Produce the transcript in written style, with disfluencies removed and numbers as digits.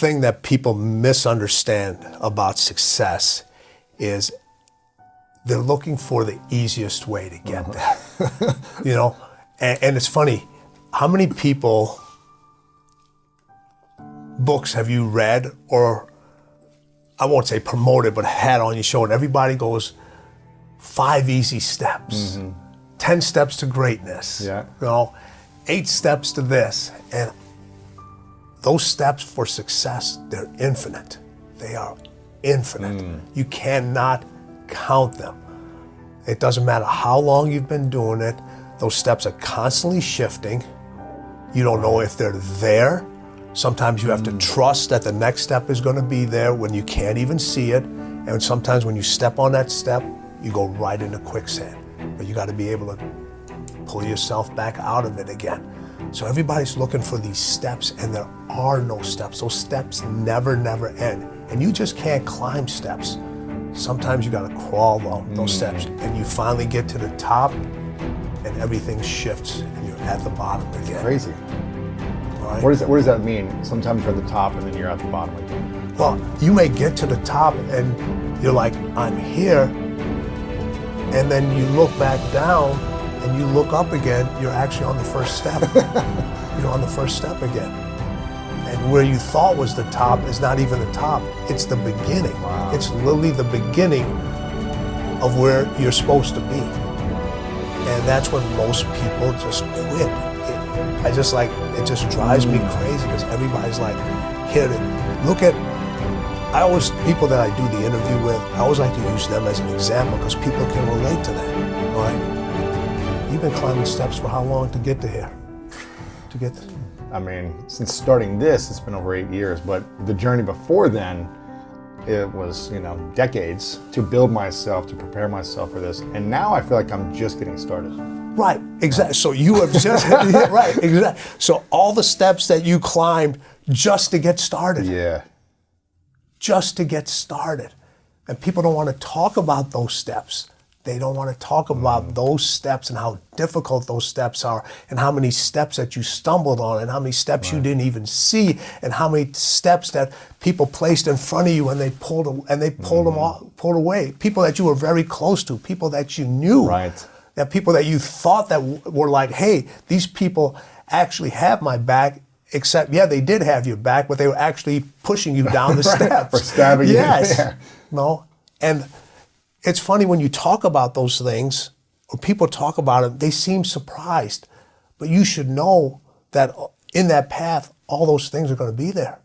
thing that people misunderstand about success is they're looking for the easiest way to get there. You know, and it's funny, how many books have you read, or I won't say promoted, but had on your show, and everybody goes, 5 easy steps, 10 steps to greatness, you know, 8 steps to this. And those steps for success, they're infinite. They are infinite. You cannot count them. It doesn't matter how long you've been doing it. Those steps are constantly shifting. You don't know if they're there. Sometimes you have to trust that the next step is going to be there when you can't even see it. And sometimes when you step on that step, you go right into quicksand. But you got to be able to pull yourself back out of it again. So everybody's looking for these steps, and there are no steps. Those steps never end. And you just can't climb steps. Sometimes you got to crawl those steps, and you finally get to the top, and everything shifts, and you're at the bottom again. Crazy. Right? What does that mean? Sometimes you're at the top, and then you're at the bottom again. Well, you may get to the top, and you're like, I'm here, and then you look back down, and you look up again, you're actually on the first step. You're on the first step again. And where you thought was the top is not even the top, it's the beginning. Wow. It's literally the beginning of where you're supposed to be. And that's when most people just quit. It just drives me crazy because everybody's like, here, look at, people that I do the interview with, I always like to use them as an example because people can relate to that, all right? You've been climbing steps for how long to get to here? I mean, since starting this, it's been over 8 years, but the journey before then, it was, decades to build myself, to prepare myself for this. And now I feel like I'm just getting started. Right, exactly. So you have just, yeah, right, exactly. So all the steps that you climbed just to get started. Yeah. Just to get started. And people don't want to talk about those steps. They don't want to talk about those steps and how difficult those steps are, and how many steps that you stumbled on, and how many steps you didn't even see, and how many steps that people placed in front of you and they pulled away. People that you were very close to, people that you knew, that people that you thought that were like, hey, these people actually have my back. Except, yeah, they did have your back, but they were actually pushing you down the steps. Or stabbing you. Yeah. No, and it's funny when you talk about those things, or people talk about it, they seem surprised. But you should know that in that path, all those things are going to be there.